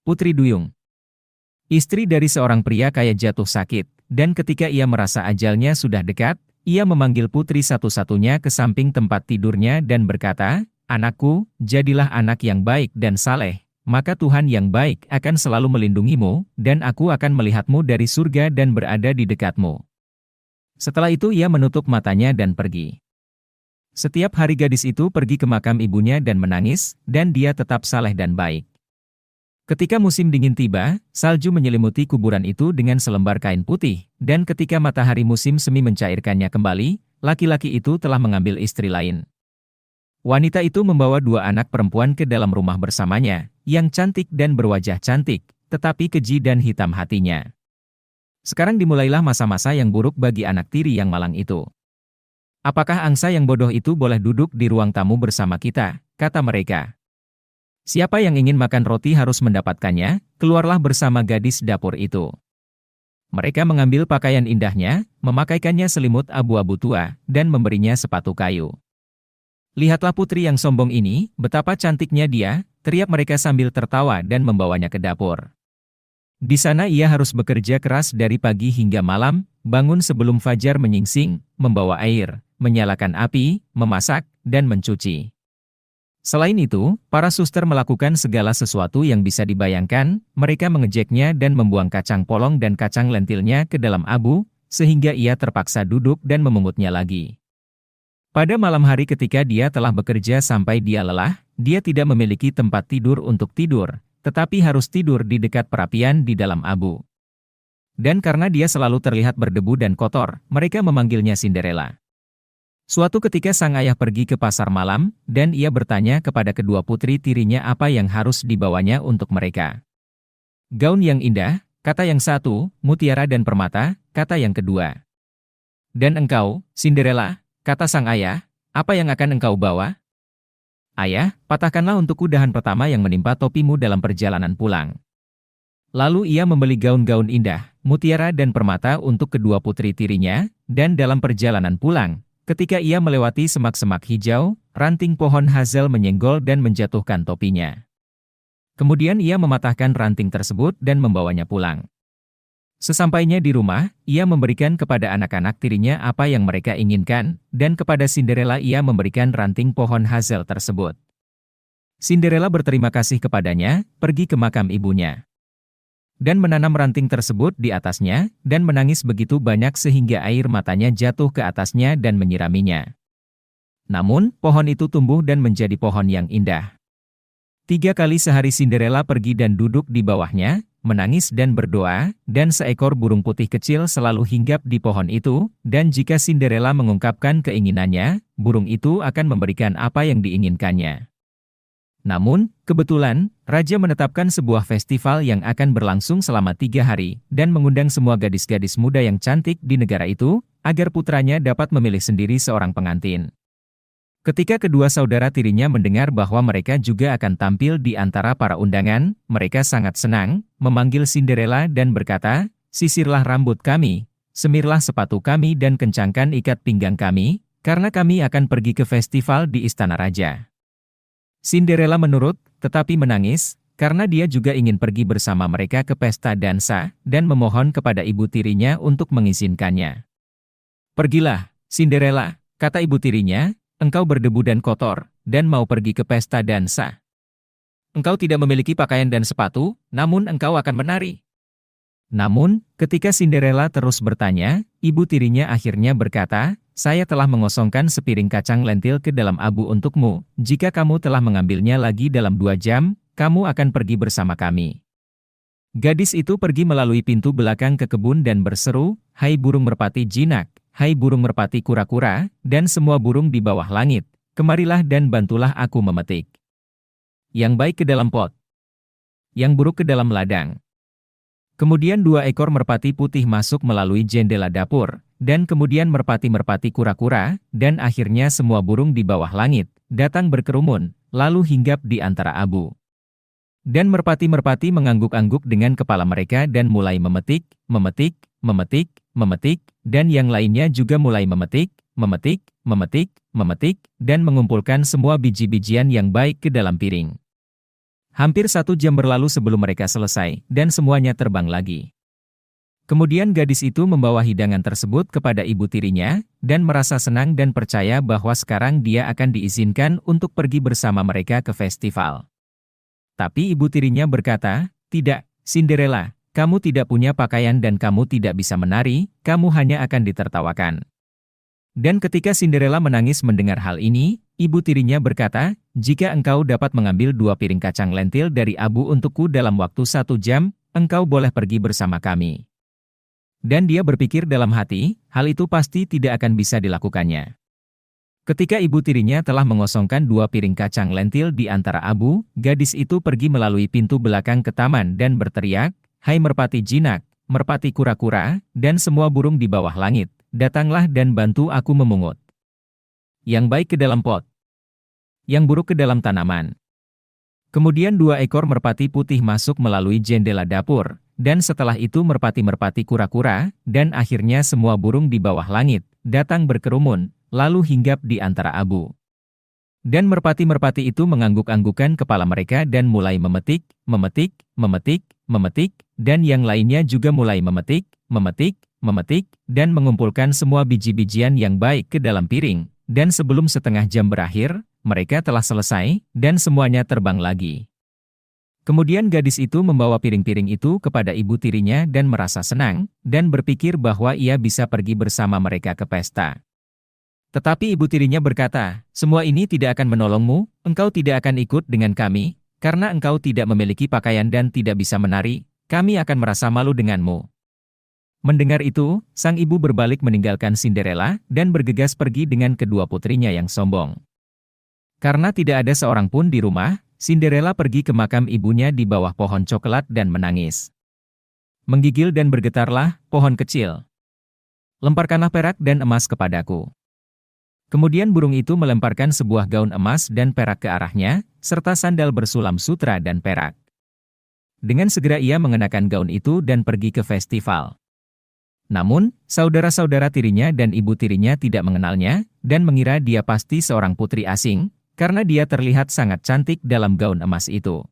Putri Duyung. Istri dari seorang pria kaya jatuh sakit, dan ketika ia merasa ajalnya sudah dekat, ia memanggil putri satu-satunya ke samping tempat tidurnya dan berkata, "Anakku, jadilah anak yang baik dan saleh, maka Tuhan yang baik akan selalu melindungimu, dan aku akan melihatmu dari surga dan berada di dekatmu." Setelah itu ia menutup matanya dan pergi. Setiap hari gadis itu pergi ke makam ibunya dan menangis, dan dia tetap saleh dan baik. Ketika musim dingin tiba, salju menyelimuti kuburan itu dengan selembar kain putih, dan ketika matahari musim semi mencairkannya kembali, laki-laki itu telah mengambil istri lain. Wanita itu membawa 2 anak perempuan ke dalam rumah bersamanya, yang cantik dan berwajah cantik, tetapi keji dan hitam hatinya. Sekarang dimulailah masa-masa yang buruk bagi anak tiri yang malang itu. "Apakah angsa yang bodoh itu boleh duduk di ruang tamu bersama kita?" kata mereka. "Siapa yang ingin makan roti harus mendapatkannya, keluarlah bersama gadis dapur itu." Mereka mengambil pakaian indahnya, memakaikannya selimut abu-abu tua, dan memberinya sepatu kayu. "Lihatlah putri yang sombong ini, betapa cantiknya dia," teriak mereka sambil tertawa dan membawanya ke dapur. Di sana ia harus bekerja keras dari pagi hingga malam, bangun sebelum fajar menyingsing, membawa air, menyalakan api, memasak, dan mencuci. Selain itu, para suster melakukan segala sesuatu yang bisa dibayangkan, mereka mengejeknya dan membuang kacang polong dan kacang lentilnya ke dalam abu, sehingga ia terpaksa duduk dan memungutnya lagi. Pada malam hari ketika dia telah bekerja sampai dia lelah, dia tidak memiliki tempat tidur untuk tidur, tetapi harus tidur di dekat perapian di dalam abu. Dan karena dia selalu terlihat berdebu dan kotor, mereka memanggilnya Cinderella. Suatu ketika sang ayah pergi ke pasar malam, dan ia bertanya kepada kedua putri tirinya apa yang harus dibawanya untuk mereka. "Gaun yang indah," kata yang satu, "mutiara dan permata," kata yang kedua. "Dan engkau, Cinderella," kata sang ayah, "apa yang akan engkau bawa?" "Ayah, patahkanlah untukku dahan pertama yang menimpa topimu dalam perjalanan pulang." Lalu ia membeli gaun-gaun indah, mutiara dan permata untuk kedua putri tirinya, dan dalam perjalanan pulang, ketika ia melewati semak-semak hijau, ranting pohon hazel menyenggol dan menjatuhkan topinya. Kemudian ia mematahkan ranting tersebut dan membawanya pulang. Sesampainya di rumah, ia memberikan kepada anak-anak tirinya apa yang mereka inginkan, dan kepada Cinderella ia memberikan ranting pohon hazel tersebut. Cinderella berterima kasih kepadanya, pergi ke makam ibunya, dan menanam ranting tersebut di atasnya, dan menangis begitu banyak sehingga air matanya jatuh ke atasnya dan menyiraminya. Namun, pohon itu tumbuh dan menjadi pohon yang indah. 3 kali sehari Cinderella pergi dan duduk di bawahnya, menangis dan berdoa, dan seekor burung putih kecil selalu hinggap di pohon itu, dan jika Cinderella mengungkapkan keinginannya, burung itu akan memberikan apa yang diinginkannya. Namun, kebetulan, Raja menetapkan sebuah festival yang akan berlangsung selama 3 hari, dan mengundang semua gadis-gadis muda yang cantik di negara itu, agar putranya dapat memilih sendiri seorang pengantin. Ketika kedua saudara tirinya mendengar bahwa mereka juga akan tampil di antara para undangan, mereka sangat senang, memanggil Cinderella dan berkata, "Sisirlah rambut kami, semirlah sepatu kami dan kencangkan ikat pinggang kami, karena kami akan pergi ke festival di istana raja." Cinderella menurut, tetapi menangis, karena dia juga ingin pergi bersama mereka ke pesta dansa, dan memohon kepada ibu tirinya untuk mengizinkannya. "Pergilah, Cinderella," kata ibu tirinya, "engkau berdebu dan kotor, dan mau pergi ke pesta dansa. Engkau tidak memiliki pakaian dan sepatu, namun engkau akan menari." Namun, ketika Cinderella terus bertanya, ibu tirinya akhirnya berkata, "Saya telah mengosongkan sepiring kacang lentil ke dalam abu untukmu. Jika kamu telah mengambilnya lagi dalam 2 jam, kamu akan pergi bersama kami." Gadis itu pergi melalui pintu belakang ke kebun dan berseru, "Hai burung merpati jinak, hai burung merpati kura-kura, dan semua burung di bawah langit, kemarilah dan bantulah aku memetik. Yang baik ke dalam pot, yang buruk ke dalam ladang." Kemudian 2 ekor merpati putih masuk melalui jendela dapur, dan kemudian merpati-merpati kura-kura, dan akhirnya semua burung di bawah langit, datang berkerumun, lalu hinggap di antara abu. Dan merpati-merpati mengangguk-angguk dengan kepala mereka dan mulai memetik, memetik, memetik, memetik, dan yang lainnya juga mulai memetik, memetik, memetik, memetik, dan mengumpulkan semua biji-bijian yang baik ke dalam piring. Hampir 1 jam berlalu sebelum mereka selesai, dan semuanya terbang lagi. Kemudian gadis itu membawa hidangan tersebut kepada ibu tirinya, dan merasa senang dan percaya bahwa sekarang dia akan diizinkan untuk pergi bersama mereka ke festival. Tapi ibu tirinya berkata, "Tidak, Cinderella, kamu tidak punya pakaian dan kamu tidak bisa menari, kamu hanya akan ditertawakan." Dan ketika Cinderella menangis mendengar hal ini, ibu tirinya berkata, "Jika engkau dapat mengambil 2 piring kacang lentil dari Abu untukku dalam waktu 1 jam, engkau boleh pergi bersama kami." Dan dia berpikir dalam hati, hal itu pasti tidak akan bisa dilakukannya. Ketika ibu tirinya telah mengosongkan 2 piring kacang lentil di antara Abu, gadis itu pergi melalui pintu belakang ke taman dan berteriak, "Hai merpati jinak, merpati kura-kura, dan semua burung di bawah langit, datanglah dan bantu aku memungut. Yang baik ke dalam pot, yang buruk ke dalam tanaman." Kemudian 2 ekor merpati putih masuk melalui jendela dapur, dan setelah itu merpati-merpati kura-kura, dan akhirnya semua burung di bawah langit, datang berkerumun, lalu hinggap di antara Abu. Dan merpati-merpati itu mengangguk-anggukan kepala mereka dan mulai memetik, memetik, memetik, memetik, dan yang lainnya juga mulai memetik, memetik, memetik, dan mengumpulkan semua biji-bijian yang baik ke dalam piring, dan sebelum setengah jam berakhir, mereka telah selesai, dan semuanya terbang lagi. Kemudian gadis itu membawa piring-piring itu kepada ibu tirinya dan merasa senang, dan berpikir bahwa ia bisa pergi bersama mereka ke pesta. Tetapi ibu tirinya berkata, "Semua ini tidak akan menolongmu, engkau tidak akan ikut dengan kami, karena engkau tidak memiliki pakaian dan tidak bisa menari, kami akan merasa malu denganmu." Mendengar itu, sang ibu berbalik meninggalkan Cinderella, dan bergegas pergi dengan kedua putrinya yang sombong. Karena tidak ada seorang pun di rumah, Cinderella pergi ke makam ibunya di bawah pohon coklat dan menangis. "Menggigil dan bergetarlah, pohon kecil. Lemparkanlah perak dan emas kepadaku." Kemudian burung itu melemparkan sebuah gaun emas dan perak ke arahnya, serta sandal bersulam sutra dan perak. Dengan segera ia mengenakan gaun itu dan pergi ke festival. Namun, saudara-saudara tirinya dan ibu tirinya tidak mengenalnya, dan mengira dia pasti seorang putri asing, karena dia terlihat sangat cantik dalam gaun emas itu.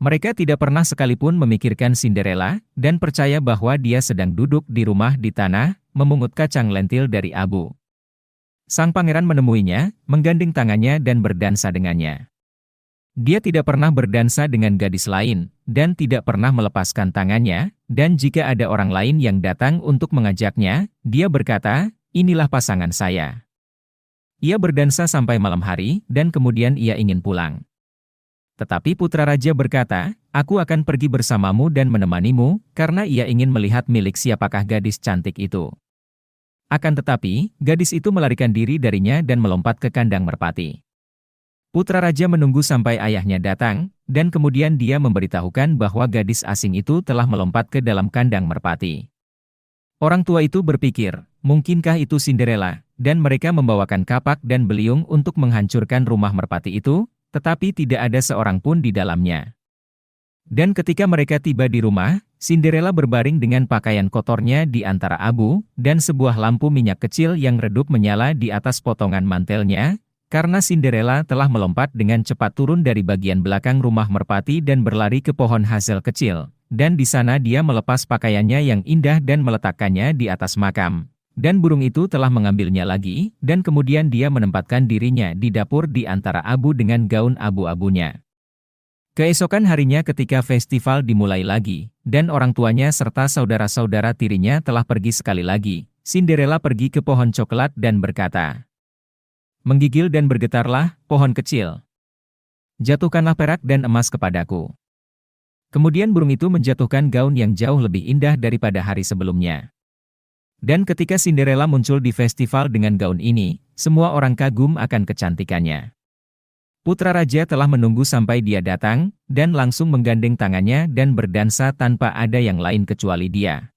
Mereka tidak pernah sekalipun memikirkan Cinderella, dan percaya bahwa dia sedang duduk di rumah di tanah, memungut kacang lentil dari Abu. Sang pangeran menemuinya, menggandeng tangannya dan berdansa dengannya. Dia tidak pernah berdansa dengan gadis lain, dan tidak pernah melepaskan tangannya, dan jika ada orang lain yang datang untuk mengajaknya, dia berkata, "Inilah pasangan saya." Ia berdansa sampai malam hari, dan kemudian ia ingin pulang. Tetapi putra raja berkata, "Aku akan pergi bersamamu dan menemanimu, karena ia ingin melihat milik siapakah gadis cantik itu." Akan tetapi, gadis itu melarikan diri darinya dan melompat ke kandang merpati. Putra raja menunggu sampai ayahnya datang, dan kemudian dia memberitahukan bahwa gadis asing itu telah melompat ke dalam kandang merpati. Orang tua itu berpikir, mungkinkah itu Cinderella, dan mereka membawakan kapak dan beliung untuk menghancurkan rumah merpati itu, tetapi tidak ada seorang pun di dalamnya. Dan ketika mereka tiba di rumah, Cinderella berbaring dengan pakaian kotornya di antara Abu, dan sebuah lampu minyak kecil yang redup menyala di atas potongan mantelnya, karena Cinderella telah melompat dengan cepat turun dari bagian belakang rumah merpati dan berlari ke pohon hazel kecil, dan di sana dia melepas pakaiannya yang indah dan meletakkannya di atas makam. Dan burung itu telah mengambilnya lagi, dan kemudian dia menempatkan dirinya di dapur di antara Abu dengan gaun abu-abunya. Keesokan harinya ketika festival dimulai lagi, dan orang tuanya serta saudara-saudara tirinya telah pergi sekali lagi, Cinderella pergi ke pohon coklat dan berkata, "Menggigil dan bergetarlah, pohon kecil. Jatuhkanlah perak dan emas kepadaku." Kemudian burung itu menjatuhkan gaun yang jauh lebih indah daripada hari sebelumnya. Dan ketika Cinderella muncul di festival dengan gaun ini, semua orang kagum akan kecantikannya. Putra raja telah menunggu sampai dia datang, dan langsung menggandeng tangannya dan berdansa tanpa ada yang lain kecuali dia.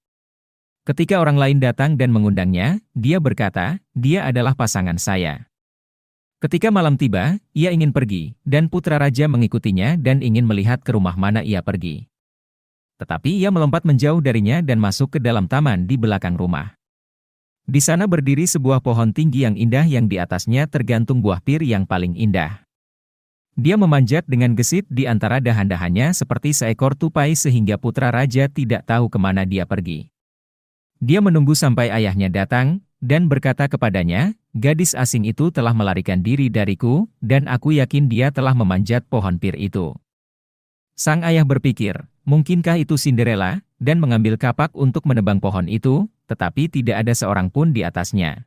Ketika orang lain datang dan mengundangnya, dia berkata, "Dia adalah pasangan saya." Ketika malam tiba, ia ingin pergi, dan putra raja mengikutinya dan ingin melihat ke rumah mana ia pergi. Tetapi ia melompat menjauh darinya dan masuk ke dalam taman di belakang rumah. Di sana berdiri sebuah pohon tinggi yang indah yang di atasnya tergantung buah pir yang paling indah. Dia memanjat dengan gesit di antara dahan-dahannya seperti seekor tupai sehingga putra raja tidak tahu kemana dia pergi. Dia menunggu sampai ayahnya datang, dan berkata kepadanya, gadis asing itu telah melarikan diri dariku, dan aku yakin dia telah memanjat pohon pir itu. Sang ayah berpikir, mungkinkah itu Cinderella, dan mengambil kapak untuk menebang pohon itu, tetapi tidak ada seorang pun di atasnya.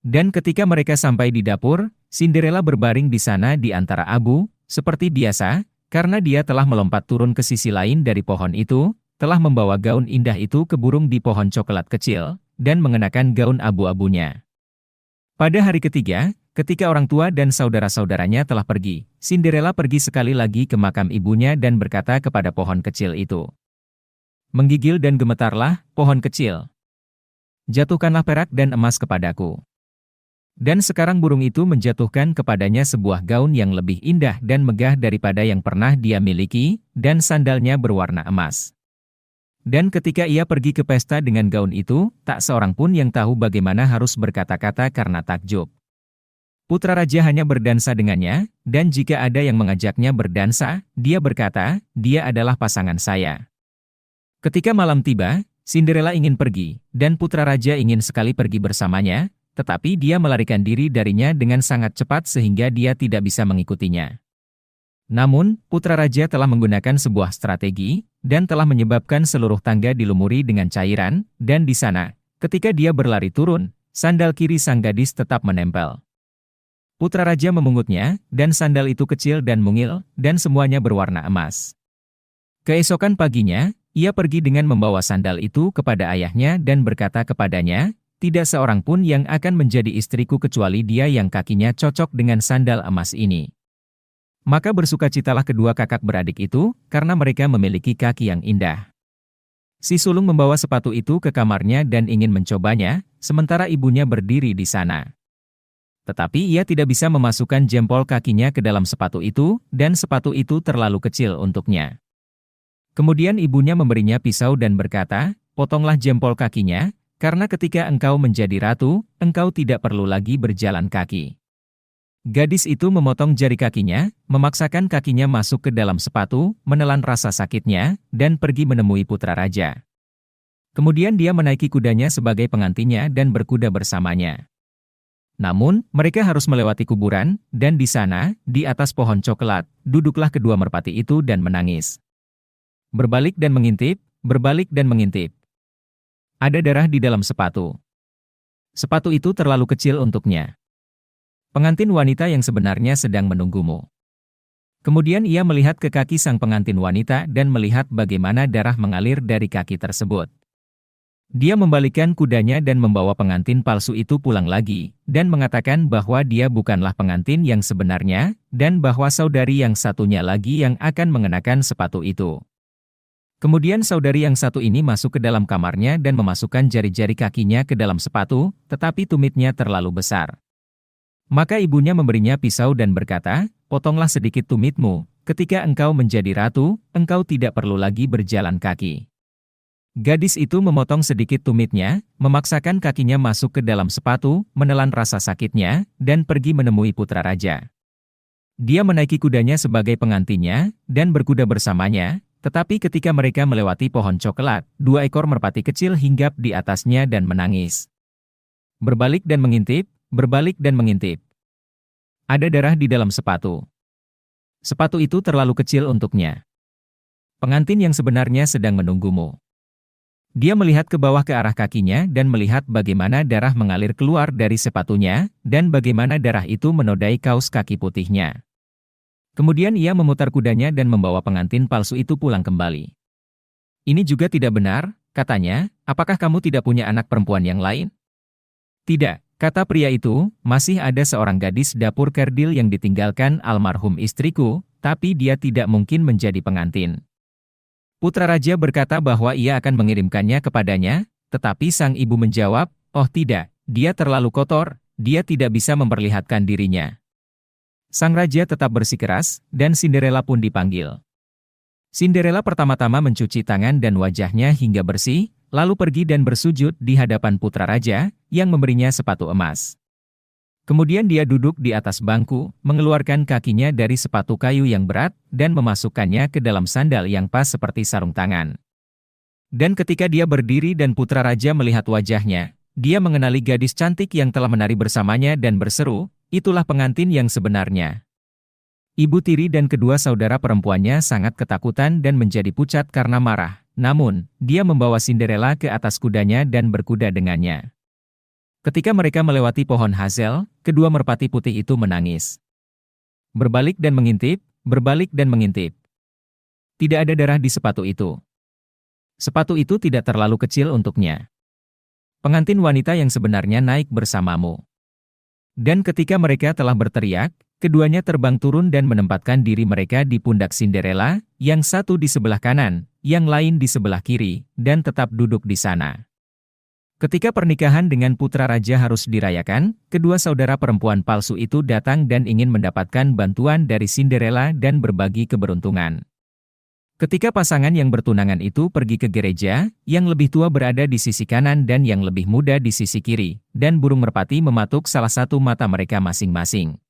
Dan ketika mereka sampai di dapur, Cinderella berbaring di sana di antara abu, seperti biasa, karena dia telah melompat turun ke sisi lain dari pohon itu, telah membawa gaun indah itu ke burung di pohon coklat kecil, dan mengenakan gaun abu-abunya. Pada hari ketiga, ketika orang tua dan saudara-saudaranya telah pergi, Cinderella pergi sekali lagi ke makam ibunya dan berkata kepada pohon kecil itu. Menggigil dan gemetarlah, pohon kecil. Jatuhkanlah perak dan emas kepadaku. Dan sekarang burung itu menjatuhkan kepadanya sebuah gaun yang lebih indah dan megah daripada yang pernah dia miliki, dan sandalnya berwarna emas. Dan ketika ia pergi ke pesta dengan gaun itu, tak seorang pun yang tahu bagaimana harus berkata-kata karena takjub. Putra raja hanya berdansa dengannya, dan jika ada yang mengajaknya berdansa, dia berkata, dia adalah pasangan saya. Ketika malam tiba, Cinderella ingin pergi, dan putra raja ingin sekali pergi bersamanya, tetapi dia melarikan diri darinya dengan sangat cepat sehingga dia tidak bisa mengikutinya. Namun, putra raja telah menggunakan sebuah strategi, dan telah menyebabkan seluruh tangga dilumuri dengan cairan, dan di sana, ketika dia berlari turun, sandal kiri sang gadis tetap menempel. Putra raja memungutnya, dan sandal itu kecil dan mungil, dan semuanya berwarna emas. Keesokan paginya, ia pergi dengan membawa sandal itu kepada ayahnya dan berkata kepadanya, tidak seorang pun yang akan menjadi istriku kecuali dia yang kakinya cocok dengan sandal emas ini. Maka bersukacitalah kedua kakak beradik itu, karena mereka memiliki kaki yang indah. Si sulung membawa sepatu itu ke kamarnya dan ingin mencobanya, sementara ibunya berdiri di sana. Tetapi ia tidak bisa memasukkan jempol kakinya ke dalam sepatu itu, dan sepatu itu terlalu kecil untuknya. Kemudian ibunya memberinya pisau dan berkata, potonglah jempol kakinya, karena ketika engkau menjadi ratu, engkau tidak perlu lagi berjalan kaki. Gadis itu memotong jari kakinya, memaksakan kakinya masuk ke dalam sepatu, menelan rasa sakitnya, dan pergi menemui putra raja. Kemudian dia menaiki kudanya sebagai pengantinnya dan berkuda bersamanya. Namun, mereka harus melewati kuburan, dan di sana, di atas pohon coklat, duduklah kedua merpati itu dan menangis. Berbalik dan mengintip, berbalik dan mengintip. Ada darah di dalam sepatu. Sepatu itu terlalu kecil untuknya. Pengantin wanita yang sebenarnya sedang menunggumu. Kemudian ia melihat ke kaki sang pengantin wanita dan melihat bagaimana darah mengalir dari kaki tersebut. Dia membalikkan kudanya dan membawa pengantin palsu itu pulang lagi, dan mengatakan bahwa dia bukanlah pengantin yang sebenarnya, dan bahwa saudari yang satunya lagi yang akan mengenakan sepatu itu. Kemudian saudari yang satu ini masuk ke dalam kamarnya dan memasukkan jari-jari kakinya ke dalam sepatu, tetapi tumitnya terlalu besar. Maka ibunya memberinya pisau dan berkata, potonglah sedikit tumitmu, ketika engkau menjadi ratu, engkau tidak perlu lagi berjalan kaki. Gadis itu memotong sedikit tumitnya, memaksakan kakinya masuk ke dalam sepatu, menelan rasa sakitnya, dan pergi menemui putra raja. Dia menaiki kudanya sebagai pengantinnya, dan berkuda bersamanya. Tetapi ketika mereka melewati pohon coklat, dua ekor merpati kecil hinggap di atasnya dan menangis. Berbalik dan mengintip, berbalik dan mengintip. Ada darah di dalam sepatu. Sepatu itu terlalu kecil untuknya. Pengantin yang sebenarnya sedang menunggumu. Dia melihat ke bawah ke arah kakinya dan melihat bagaimana darah mengalir keluar dari sepatunya, dan bagaimana darah itu menodai kaus kaki putihnya. Kemudian ia memutar kudanya dan membawa pengantin palsu itu pulang kembali. Ini juga tidak benar, katanya, apakah kamu tidak punya anak perempuan yang lain? Tidak, kata pria itu, masih ada seorang gadis dapur kerdil yang ditinggalkan almarhum istriku, tapi dia tidak mungkin menjadi pengantin. Putra raja berkata bahwa ia akan mengirimkannya kepadanya, tetapi sang ibu menjawab, oh tidak, dia terlalu kotor, dia tidak bisa memperlihatkan dirinya. Sang raja tetap bersikeras, dan Cinderella pun dipanggil. Cinderella pertama-tama mencuci tangan dan wajahnya hingga bersih, lalu pergi dan bersujud di hadapan putra raja, yang memberinya sepatu emas. Kemudian dia duduk di atas bangku, mengeluarkan kakinya dari sepatu kayu yang berat, dan memasukkannya ke dalam sandal yang pas seperti sarung tangan. Dan ketika dia berdiri dan putra raja melihat wajahnya, dia mengenali gadis cantik yang telah menari bersamanya dan berseru, "Itulah pengantin yang sebenarnya." Ibu tiri dan kedua saudara perempuannya sangat ketakutan dan menjadi pucat karena marah. Namun, dia membawa Cinderella ke atas kudanya dan berkuda dengannya. Ketika mereka melewati pohon hazel, kedua merpati putih itu menangis. Berbalik dan mengintip, berbalik dan mengintip. Tidak ada darah di sepatu itu. Sepatu itu tidak terlalu kecil untuknya. Pengantin wanita yang sebenarnya naik bersamamu. Dan ketika mereka telah berteriak, keduanya terbang turun dan menempatkan diri mereka di pundak Cinderella, yang satu di sebelah kanan, yang lain di sebelah kiri, dan tetap duduk di sana. Ketika pernikahan dengan putra raja harus dirayakan, kedua saudara perempuan palsu itu datang dan ingin mendapatkan bantuan dari Cinderella dan berbagi keberuntungan. Ketika pasangan yang bertunangan itu pergi ke gereja, yang lebih tua berada di sisi kanan dan yang lebih muda di sisi kiri, dan burung merpati mematuk salah satu mata mereka masing-masing.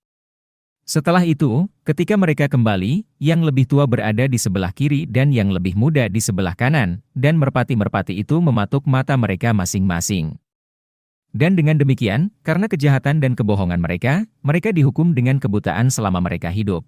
Setelah itu, ketika mereka kembali, yang lebih tua berada di sebelah kiri dan yang lebih muda di sebelah kanan, dan merpati-merpati itu mematuk mata mereka masing-masing. Dan dengan demikian, karena kejahatan dan kebohongan mereka, mereka dihukum dengan kebutaan selama mereka hidup.